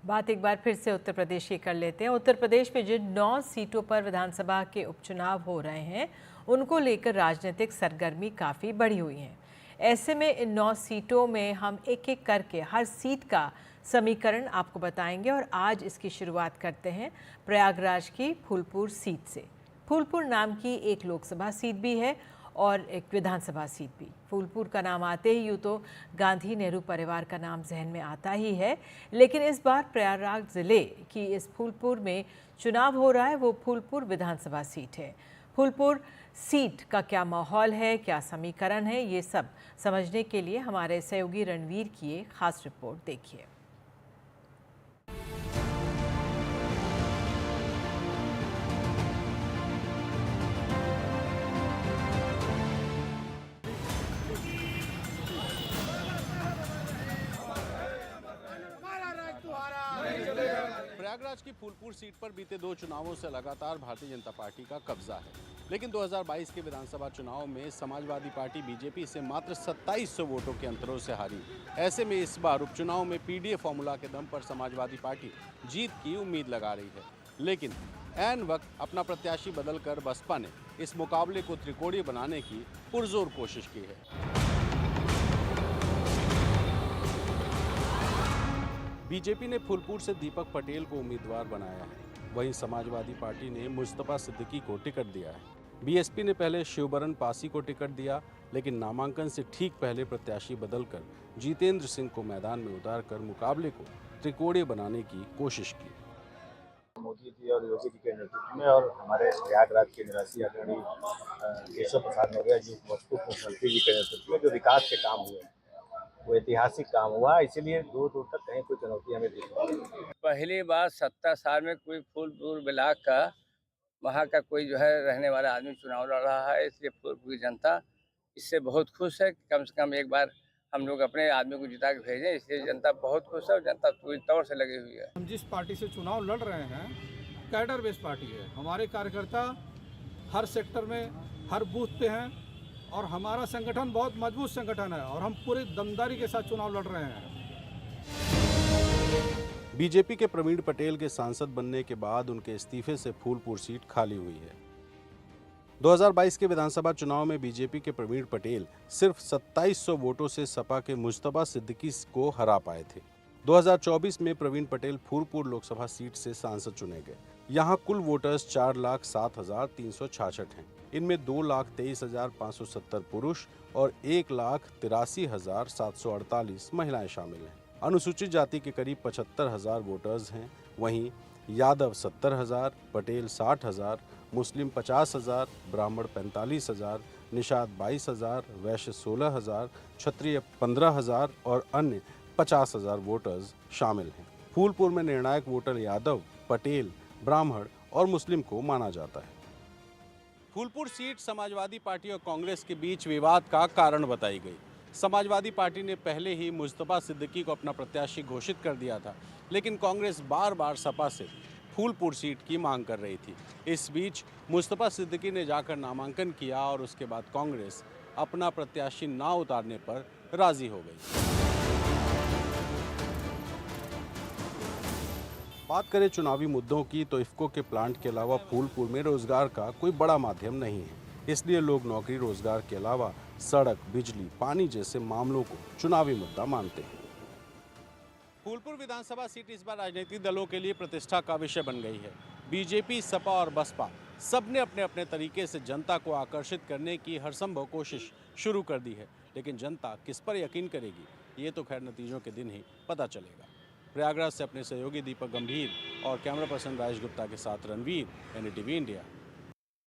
बात एक बार फिर से उत्तर प्रदेश की कर लेते हैं। उत्तर प्रदेश में जिन 9 सीटों पर विधानसभा के उपचुनाव हो रहे हैं, उनको लेकर राजनीतिक सरगर्मी काफ़ी बढ़ी हुई है। ऐसे में इन 9 सीटों में हम एक एक करके हर सीट का समीकरण आपको बताएंगे और आज इसकी शुरुआत करते हैं प्रयागराज की फूलपुर सीट से। फूलपुर नाम की एक लोकसभा सीट भी है और एक विधानसभा सीट भी। फूलपुर का नाम आते ही यूँ तो गांधी नेहरू परिवार का नाम जहन में आता ही है, लेकिन इस बार प्रयागराज ज़िले की इस फूलपुर में चुनाव हो रहा है, वो फूलपुर विधानसभा सीट है। फूलपुर सीट का क्या माहौल है, क्या समीकरण है, ये सब समझने के लिए हमारे सहयोगी रणवीर की एक खास रिपोर्ट देखिए। प्रयागराज की फूलपुर सीट पर बीते 2 चुनावों से लगातार भारतीय जनता पार्टी का कब्जा है, लेकिन 2022 के विधानसभा चुनाव में समाजवादी पार्टी बीजेपी से मात्र 2700 वोटों के अंतरों से हारी। ऐसे में इस बार उपचुनाव में पीडीए फॉर्मूला के दम पर समाजवादी पार्टी जीत की उम्मीद लगा रही है, लेकिन ऐन वक्त अपना प्रत्याशी बदलकर बसपा ने इस मुकाबले को त्रिकोणीय बनाने की पुरजोर कोशिश की है। बीजेपी ने फूलपुर से दीपक पटेल को उम्मीदवार बनाया है, वहीं समाजवादी पार्टी ने मुस्तफा सिद्दीकी को टिकट दिया है। बीएसपी ने पहले शिवबरन पासी को टिकट दिया, लेकिन नामांकन से ठीक पहले प्रत्याशी बदलकर जितेंद्र सिंह को मैदान में उतारकर मुकाबले को त्रिकोणीय बनाने की कोशिश की। मोदी जी और योगी जी के नेतृत्व में और हमारे प्रयागराज के निवासी आदरणीय केशव प्रसाद मौर्य जी मुख्यमंत्री जी के नेतृत्व में जो विकास के काम हुए वो ऐतिहासिक काम हुआ, इसीलिए दूर दूर तक कहीं कोई चुनौती हमें दिख रही है। पहली बार 70 साल में कोई फूलपुर ब्लॉक का वहाँ का कोई जो है रहने वाला आदमी चुनाव लड़ रहा है, इसलिए फूलपुर की जनता इससे बहुत खुश है। कम से कम एक बार हम लोग अपने आदमी को जिता के भेजें, इसलिए जनता बहुत खुश है और जनता पूरी तौर से लगी हुई है। हम जिस पार्टी से चुनाव लड़ रहे हैं कैडर बेस्ड पार्टी है। हमारे कार्यकर्ता हर सेक्टर में हर बूथ पे हैं और हमारा संगठन बहुत मजबूत संगठन है और हम पूरी दमदारी के साथ चुनाव लड़ रहे हैं। बीजेपी के प्रवीण पटेल के सांसद बनने के बाद उनके इस्तीफे से फूलपुर सीट खाली हुई है। 2022 के विधानसभा चुनाव में बीजेपी के प्रवीण पटेल सिर्फ 2700 वोटों से सपा के मुस्तफा सिद्दीकी को हरा पाए थे। 2024 में प्रवीण पटेल फूलपुर लोकसभा सीट से सांसद चुने गए। यहाँ कुल वोटर्स 4,07,366 हैं। इनमें 2,23,570 पुरुष और 1,83,748 महिलाएं शामिल हैं। अनुसूचित जाति के करीब 75,000 वोटर्स हैं। वहीं यादव 70,000, पटेल 60,000, मुस्लिम 50,000, ब्राह्मण 45,000, निषाद 22,000, वैश्य 16,000, क्षत्रिय 15,000 और अन्य 50,000 वोटर्स शामिल हैं। फूलपुर में निर्णायक वोटर यादव, पटेल, ब्राह्मण और मुस्लिम को माना जाता है। फूलपुर सीट समाजवादी पार्टी और कांग्रेस के बीच विवाद का कारण बताई गई। समाजवादी पार्टी ने पहले ही मुस्तफा सिद्दीकी को अपना प्रत्याशी घोषित कर दिया था, लेकिन कांग्रेस बार बार सपा से फूलपुर सीट की मांग कर रही थी। इस बीच मुस्तफा सिद्दीकी ने जाकर नामांकन किया और उसके बाद कांग्रेस अपना प्रत्याशी ना उतारने पर राजी हो गई। बात करें चुनावी मुद्दों की तो इफ्को के प्लांट के अलावा फूलपुर में रोजगार का कोई बड़ा माध्यम नहीं है, इसलिए लोग नौकरी रोजगार के अलावा सड़क, बिजली, पानी जैसे मामलों को चुनावी मुद्दा मानते हैं। फूलपुर विधानसभा सीट इस बार राजनीतिक दलों के लिए प्रतिष्ठा का विषय बन गई है। बीजेपी, सपा और बसपा सबने अपने अपने तरीके से जनता को आकर्षित करने की हर संभव कोशिश शुरू कर दी है, लेकिन जनता किस पर यकीन करेगी, ये तो खैर नतीजों के दिन ही पता चलेगा। प्रयागराज से अपने सहयोगी दीपक गंभीर और कैमरा पर्सन राजेश गुप्ता के साथ रणवीर, NDTV इंडिया।